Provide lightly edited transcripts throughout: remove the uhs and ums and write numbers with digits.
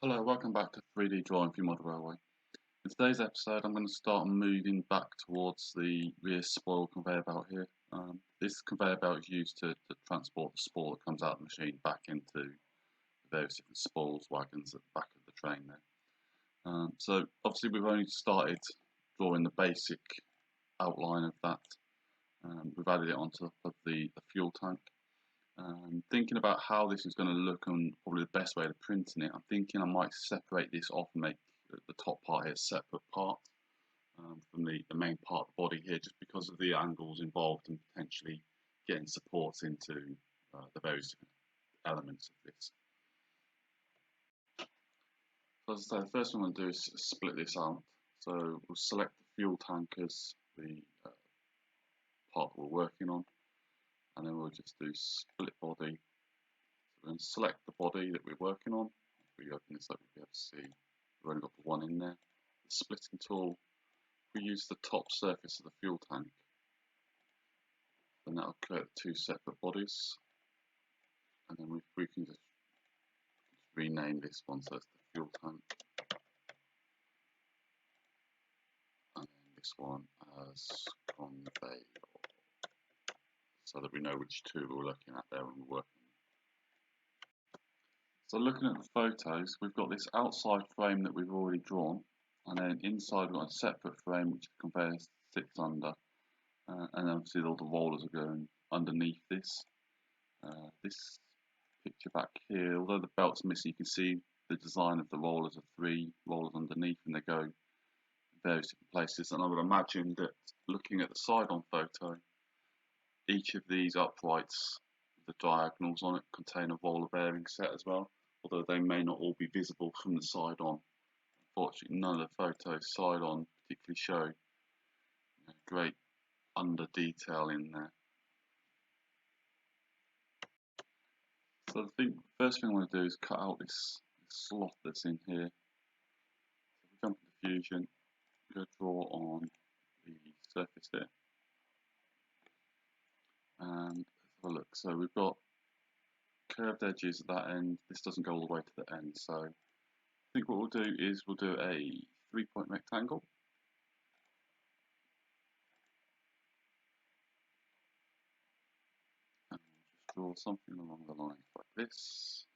Hello, welcome back to 3D Drawing for your Model Railway. In today's episode I'm going to start moving back towards the rear spoil conveyor belt here. This conveyor belt is used to transport the spoil that comes out of the machine back into the various different spoils wagons at the back of the train there. So obviously we've only started drawing the basic outline of that. We've added it onto top of the fuel tank. Thinking about how this is going to look and probably the best way of printing it, I'm thinking I might separate this off and make the top part here a separate part from the main part of the body here, just because of the angles involved and potentially getting supports into the various different elements of this. So as I say, the first thing I'm going to do is split this out. So we'll select the fuel tank as the part that we're working on, and then we'll just do split body. So we're going to select the body that we're working on. If we open this up, you'll be able to see we've only got the one in there. The splitting tool, we use the top surface of the fuel tank, and that'll create two separate bodies. And then we can just rename this one, so it's the fuel tank, and then this one as conveyor, so that we know which two we're looking at there when we're working. So looking at the photos, we've got this outside frame that we've already drawn, and then inside we've got a separate frame which the conveyor sits under, and obviously all the rollers are going underneath this. This picture back here, although the belt's missing, you can see the design of the rollers are three rollers underneath, and they go in various different places. And I would imagine that looking at the side-on photo, each of these uprights, the diagonals on it, contain a roller bearing set as well, although they may not all be visible from the side-on. Unfortunately, none of the photos side-on particularly show great under detail in there. So the first thing I want to do is cut out this slot that's in here. So we jump into Fusion, we're going to draw on the surface here. And let's have a look. So we've got curved edges at that end. This doesn't go all the way to the end. So I think what we'll do is we'll do a 3-point rectangle. And we'll just draw something along the lines like this.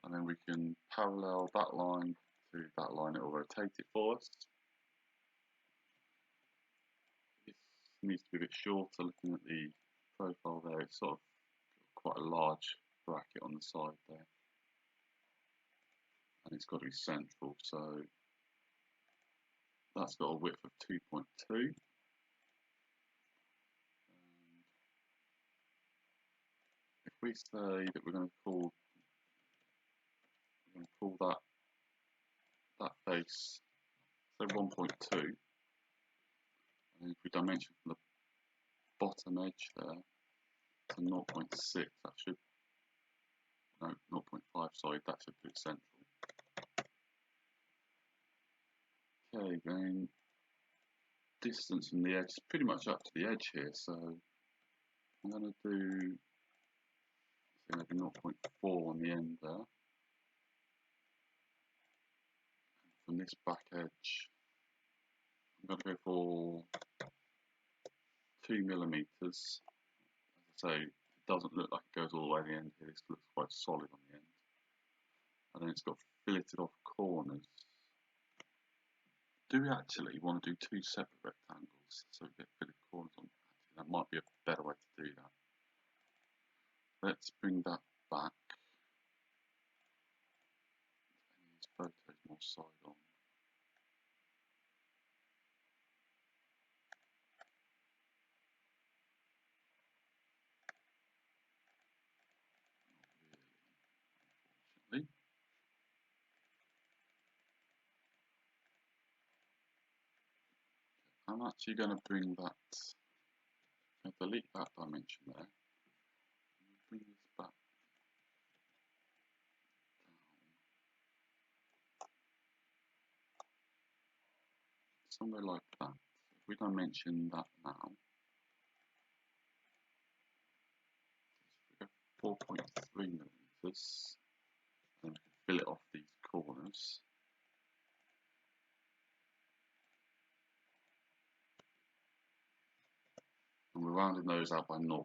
And then we can parallel that line to that line. It will rotate it for us. This needs to be a bit shorter. Looking at the profile there, it's sort of quite a large bracket on the side there, and it's got to be central, so that's got a width of 2.2. If we say that we're going to call that face, so 1.2, and if we dimension from the bottom edge there to 0.6, that should, no, 0.5, sorry, that should be central. Okay, then distance from the edge is pretty much up to the edge here, so I'm going to do maybe 0.4 on the end there. And from this back edge, I'm going to go for 2 millimeters. As I say, it doesn't look like it goes all the way to the end here. This looks quite solid on the end. And then it's got filleted off corners. Do we actually want to do two separate rectangles so we get filleted corners on? Actually, that might be a better way to do that. Let's bring that back. And these photos more side on. Not really, unfortunately. I'm actually going to bring that, delete that dimension there. Bring this back down. Somewhere like that. If we dimension that now, we go 4.3 millimeters, and then we can fill it off these corners. And we're rounding those out by 0.5.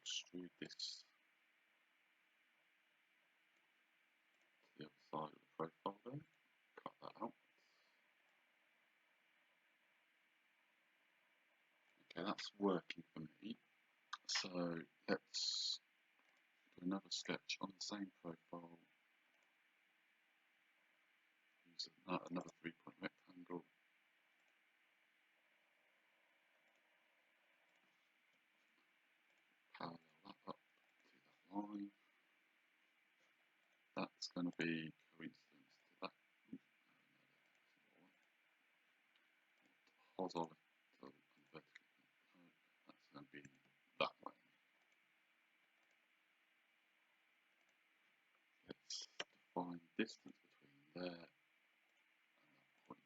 Extrude this to the other side of the profile there, cut that out. Okay, that's working for me. So let's do another sketch on the same profile. Use another 3-point rectangle. Parallel that up to that line. That's going to be coincidence to that. Horizontal and vertical. That's going to be that way. Let's define distance between there and that point.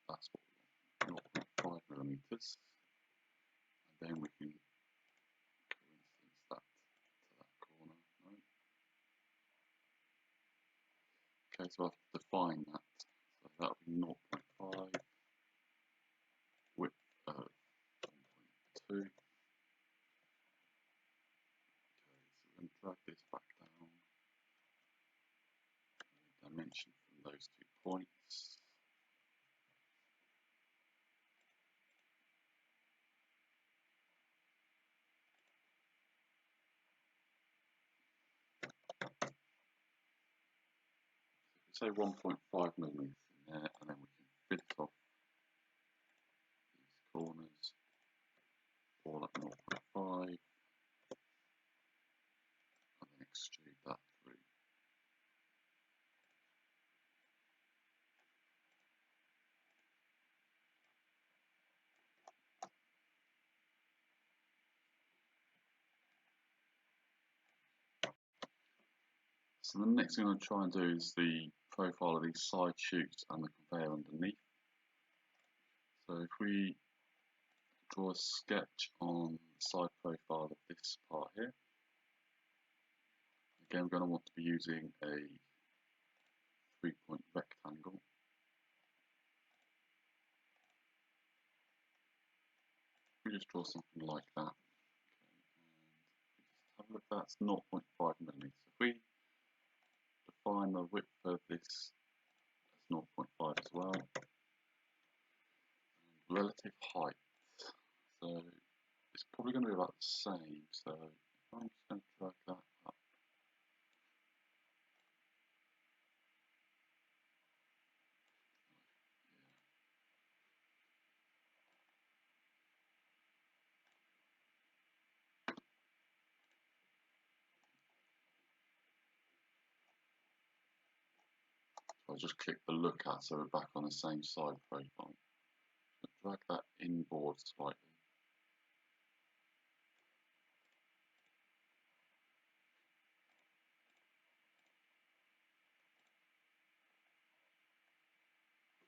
That's what we want. 0.5 millimeters. And then we can coincidence that to that corner. Right? Okay, so I've defined that. So that will be 0.5, width of 1.2. Okay, so we're going to drag this back down. Dimension from those 2 points. Say 1.5 millimeters in there, and then we can fit off these corners all at 0.5, and then extrude that through. So the next thing I'm going to try and do is the profile of these side chutes and the conveyor underneath. So if we draw a sketch on the side profile of this part here, again we're going to want to be using a 3-point rectangle. We just draw something like that. Okay, and have a look, that's 0.5 millimeters. If we define the width of this as 0.5 as well, and relative height. So it's probably going to be about the same. So I'm just going to drag that up. I'll just click the look at, so we're back on the same side profile. Drag that inboard slightly.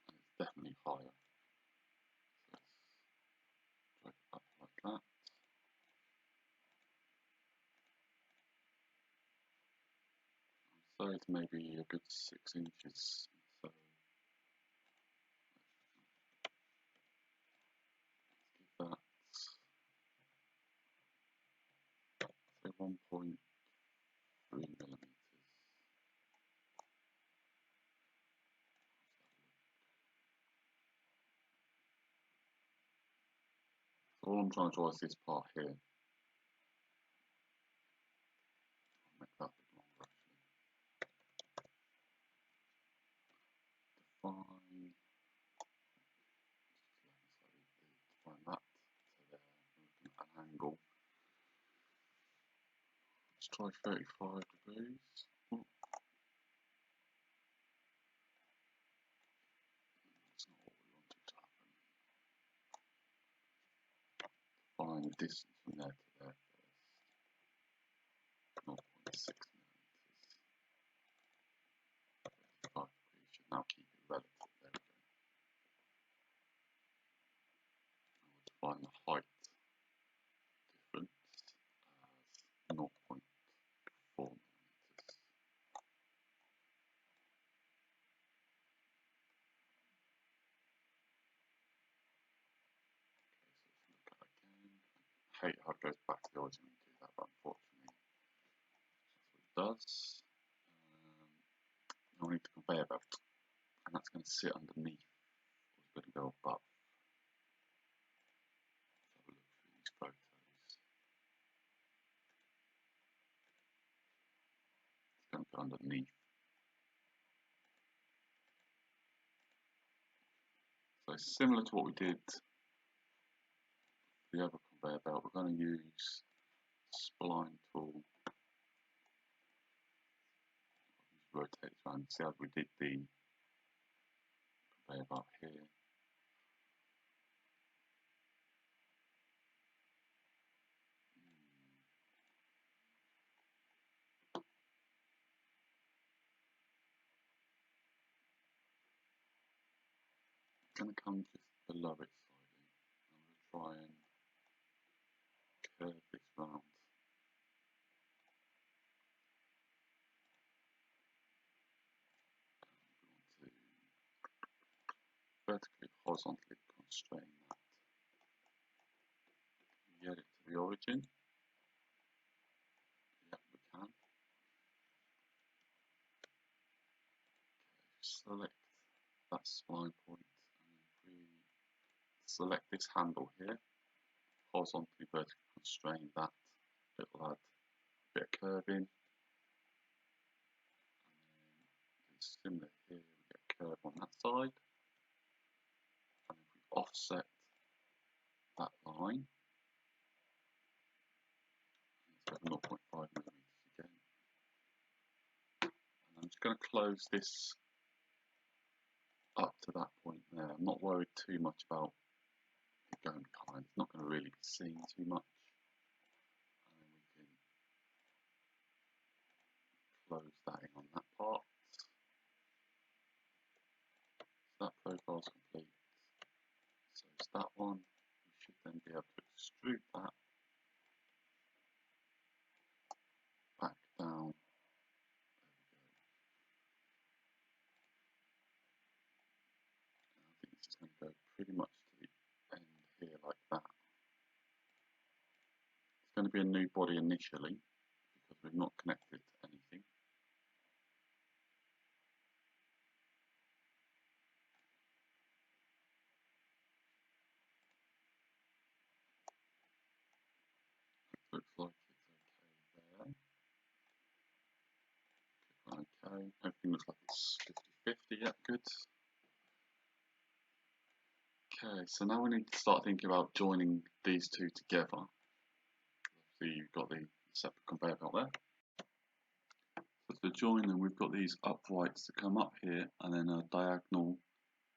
And it's definitely higher. So let's drag it up like that. So it's maybe a good 6 inches. So let's give that, say 1.3 millimeters. So all I'm trying to draw is this part here. I'll make that a bit longer actually. Define, define that to there. We're looking at an angle. Let's try 35 degrees. Ooh. That's not what we wanted to happen. Find the distance from there to there first. 0.6 millimeters. 35 degrees. Should now keep it relative. There we go. And we'll define the height difference as 0.5. hate how it goes back to the origin when you do that, but unfortunately that's what it does. Now we need the conveyor belt, and that's going to sit underneath, or it's going to go above. Let's have a look through these photos. It's going to go underneath. So similar to what we did for the other conveyor belt, we're going to use spline tool. Rotate it around. See how we did the conveyor belt here. It's going to come just below it slightly. I'm going to try and curve this round. We want to vertically, horizontally constrain that. Get it to the origin. Yep, we can. Okay, select that spline point, and if we select this handle here, horizontally, vertically constrain that, it'll add a bit of curving. And then it's similar here, we get a curve on that side. And if we offset that line, let's go 0.5 millimeters again. And I'm just going to close this up to that point there. I'm not worried too much about it going behind. It's not going to really be seen too much. And then we can close that in on that part. So that profile's complete. So it's that one. We should then be able to extrude that back down. There we go. And I think this is going to go pretty much to the end here like that. It's going to be a new body initially because we've not connected to anything. Looks like it's okay there. Click on OK. Everything looks like it's 50-50. Yep, good. Okay, so now we need to start thinking about joining these two together. So you've got the separate conveyor belt there. So to join them, we've got these uprights that come up here and then a diagonal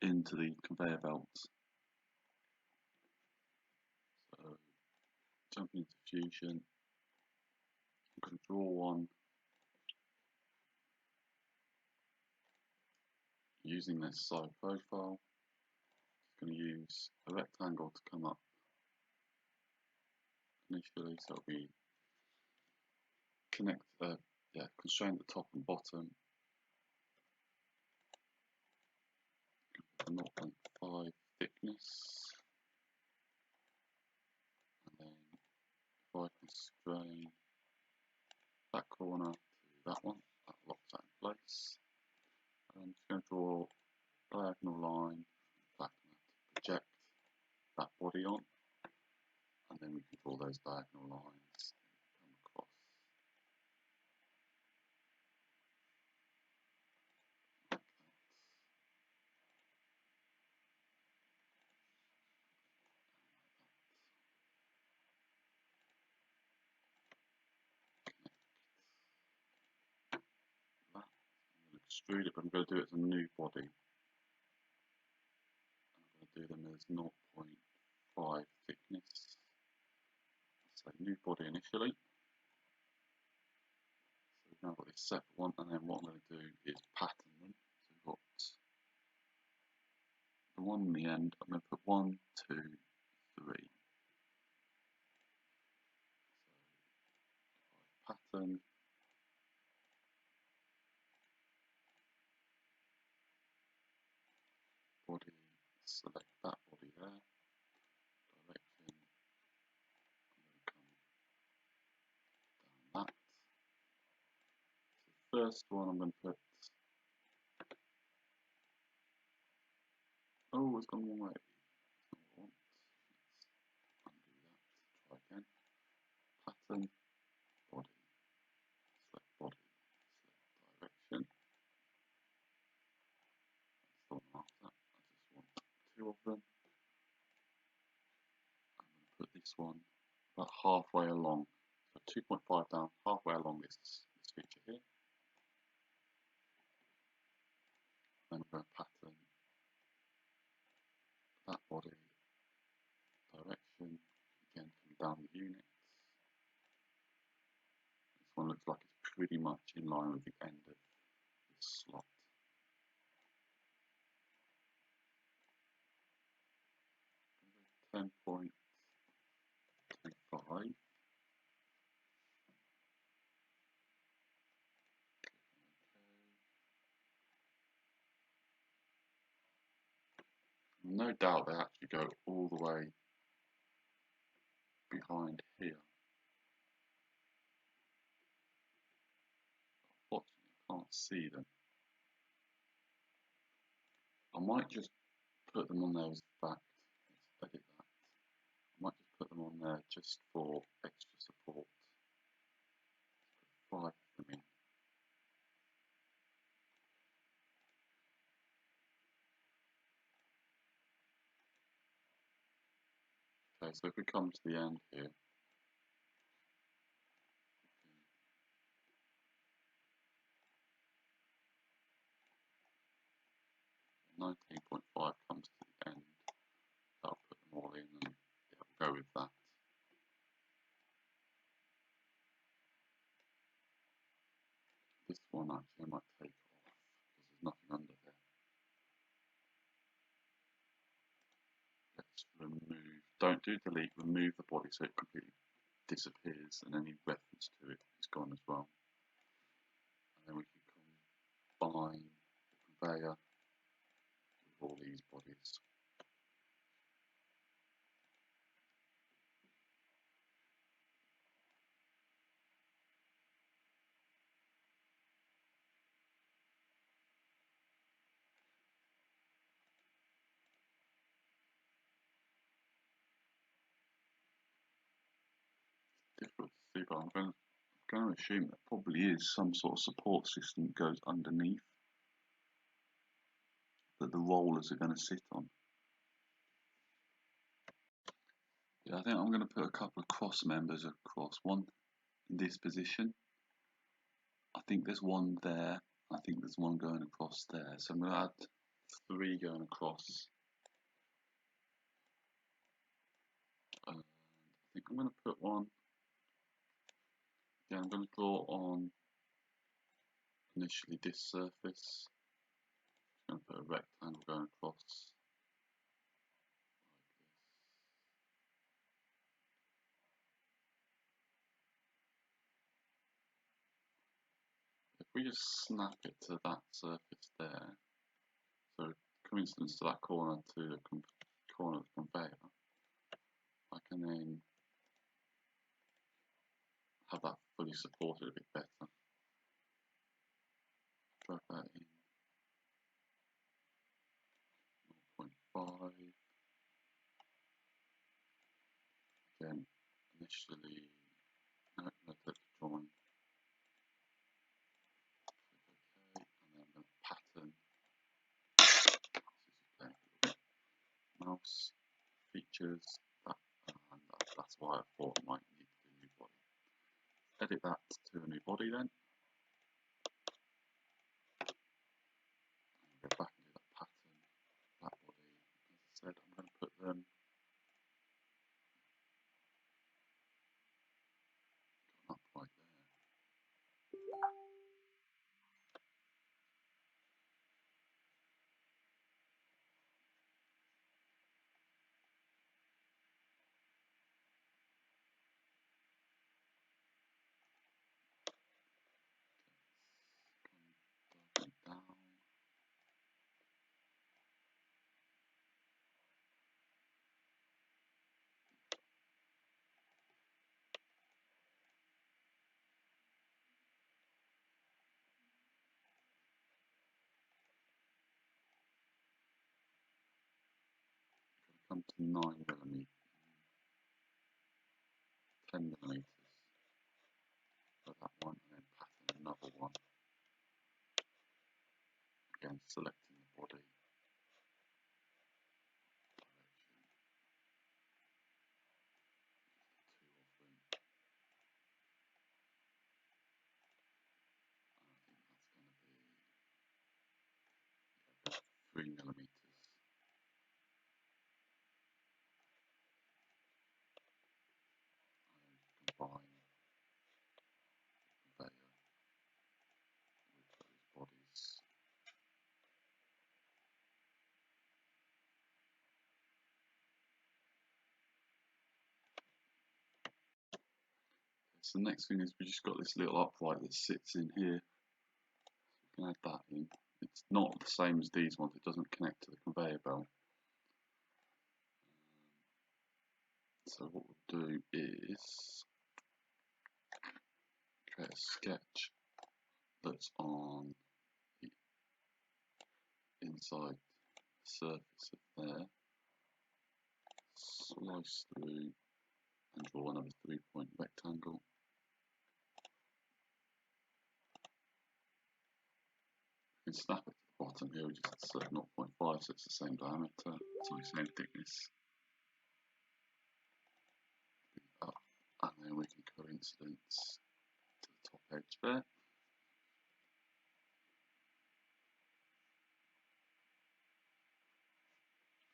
into the conveyor belts. So jumping into Fusion, I'm going to draw one using this side profile. I'm going to use a rectangle to come up initially, so it'll be constrain the top and bottom. 0.5 thickness, and then if I constrain that corner to that one, that locks that in place. And I'm just going to draw a diagonal line, back to project that body on, and then we can draw those diagonal lines and come across. Like that. That. I'm going to extrude it, but I'm going to do it as a new body. I'm going to do them as 0.5 thickness. So new body initially. So we've now got this separate one, and then what I'm going to do is pattern them. So we've got the one in the end. I'm going to put 1, 2, 3. So pattern. Body, select that body there, direction, I'm going first one I'm going to put. Oh, it's gone the wrong way. Let's undo that. Try again. Pattern, body, select direction. Still not that. I just want two of them. I'm going to put this one about halfway along. So 2.5 down, halfway along this feature here. Then we're going to pattern that body direction again from down the unit. This one looks like it's pretty much in line with the end of this slot. .25. No doubt they actually go all the way behind here. Unfortunately, I can't see them. I might just put them on there as fact. Let's edit that. I might just put them on there just for extra support. 5 of them in. Okay, so if we come to the end here, 19.5 comes to the end. I'll put them all in and yeah, we'll go with that. This one actually I might take off because there's nothing under there. Let's remove, don't do delete, remove the body so it completely disappears and any reference to it is gone as well. And then we can combine the conveyor with all these bodies. Difficult to see, but I'm going to assume that probably is some sort of support system that goes underneath that the rollers are going to sit on. Yeah, I think I'm going to put a couple of cross members across. One in this position. I think there's one there. I think there's one going across there. So I'm going to add 3 going across. And I think I'm going to put one. Yeah, I'm going to draw on initially this surface. I'm going to put a rectangle going across. If we just snap it to that surface there, so coincidence to that corner to the corner of the conveyor, I can then have that fully supported a bit better. Drag that in 0.5. Again, initially, no, let's join. Okay, and then I'm going to pattern. Mouse features. That's why I thought I might need a new body. Edit that to a new body then. Go back and do that pattern, that body. As I said, I'm going to put them up right there. 9mm, 10mm for that one, and then pattern another one. Again, selecting the body direction, two of them, and I think that's going to be 3mm, and then combine the conveyor with those bodies. So the next thing is we just got this little upright that sits in here. We can add that in. It's not the same as these ones, it doesn't connect to the conveyor belt. So what we'll do is create a sketch that's on the inside surface of there, slice through and draw another 3-point rectangle. You can snap it to the bottom here, we just insert 0.5 so it's the same diameter, sorry, same thickness. Up, and then we can coincidence to the top edge there.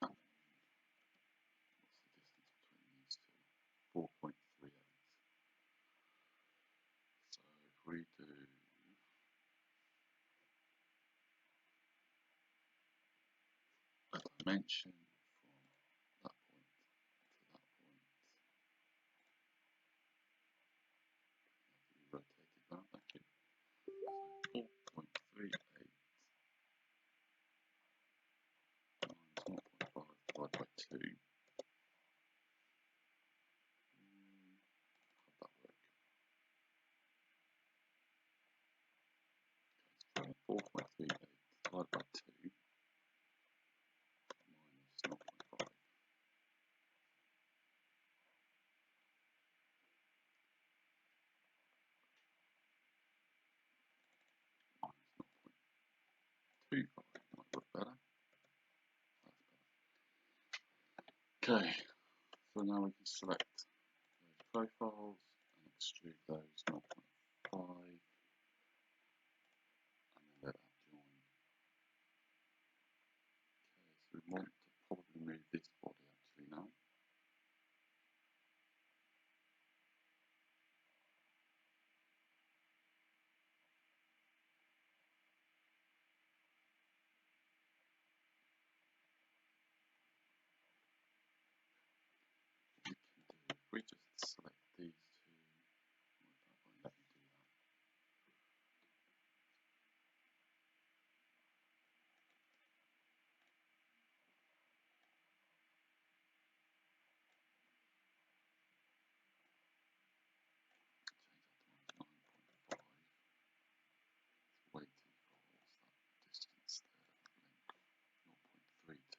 And what's the distance between these two? 4.38. So if we do a dimension from that point to that point, have to be rotated round, thank you. So 4.38 times 0.5 divided by 2. How'd that work? Okay, so 4.38 divided by 2 minus 0.5. Minus 0.25 might work better. That's better. Okay, so now we can select those profiles and extrude those 0.5 and then let that join. Okay, so we want to probably move this body actually now. If we just select these two, that won't let me do that. Change that to minus 9.5. It's way too far. What's that distance there? Length 0.32. Edit that.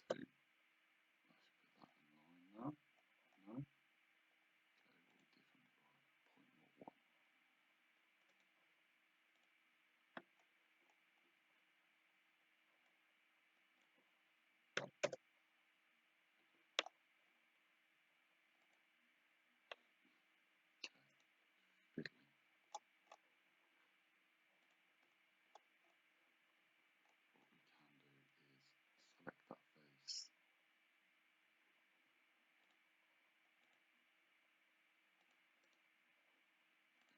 2. I should put that in line now. No. Okay, what are we different by 0.01. Okay, fiddly. What we can do is select that face,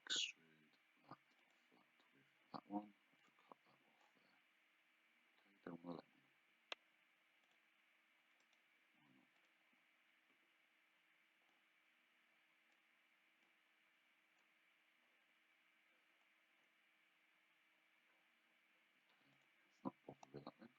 extrude that flat with that one, which will cut that off there. Okay, don't want to let me. Why not? Let's not bother with that then.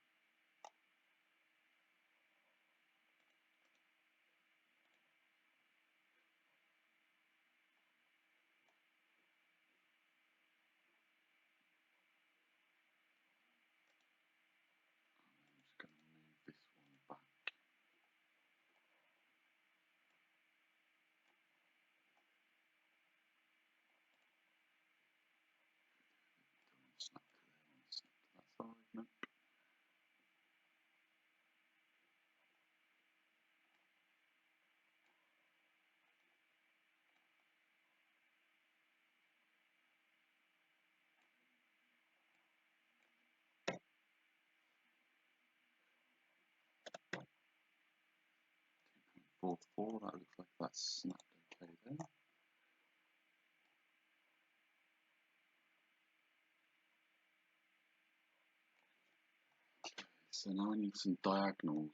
Ep24, that looks like that's snapped okay there. So now I need some diagonals.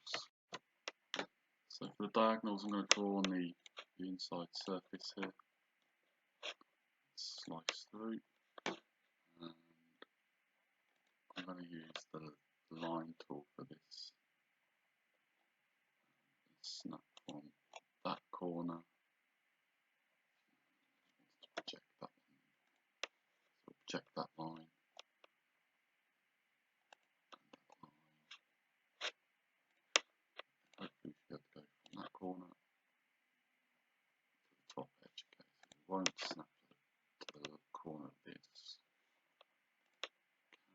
So for the diagonals, I'm going to draw on the inside surface here. Slice through, and I'm going to use the line tool for this. Snap from that corner. Project that one. So project that line. Hopefully we should be able to go from that corner to the top edge. Okay, so we won't snap to the corner of this.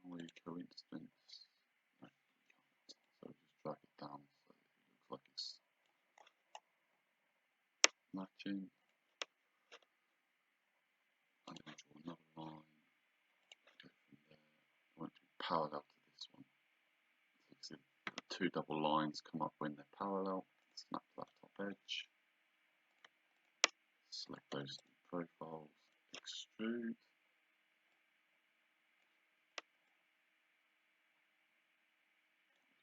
Can we coincidence? No, we can't. So we just drag it down so it looks like it's matching. I'm going to draw another line. Go from there. I want it to be parallel to this one. So you can see the two double lines come up when they're parallel. Snap to that top edge. Select those three profiles, extrude.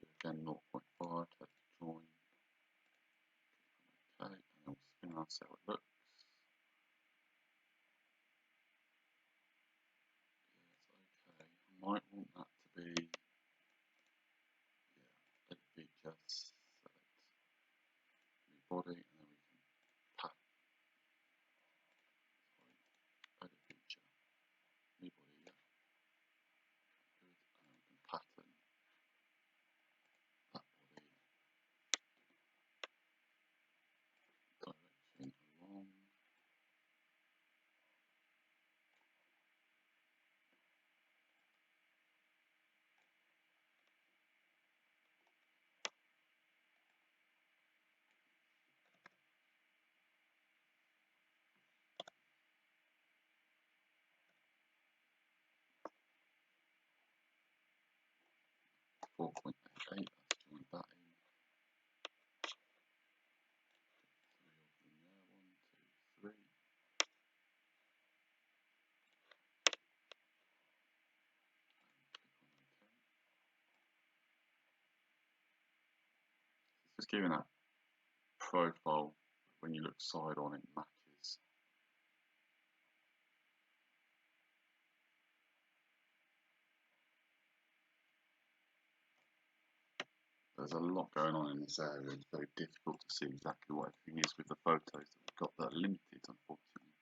Do again 0.5, take the join. Okay, and then we'll spin around, see how it looks. Yeah, it's okay. I might want that to be, yeah, let it be just select new body, and then we can pat. Edit feature, new body, yeah. Good, and then we can pattern that body direction along. .88, let's join that in. Three of them there, 1, 2, 3. Just giving that profile when you look side on, it matches. There's a lot going on in this area. It's very difficult to see exactly what everything is with the photos that we've got that are limited, unfortunately.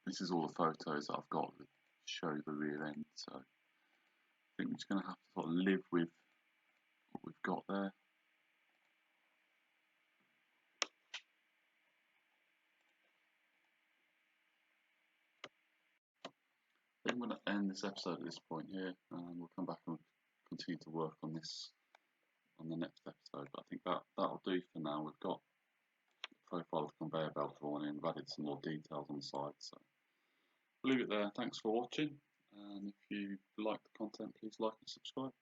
This is all the photos that I've got that show the rear end, so I think we're just going to have to sort of live with what we've got there. I think I'm going to end this episode at this point here, and we'll come back and continue to work on this on the next episode. But I think that'll do for now. We've got the profile of the conveyor belt drawn in, we've added some more details on the side. So I'll leave it there. Thanks for watching, and if you like the content, please like and subscribe.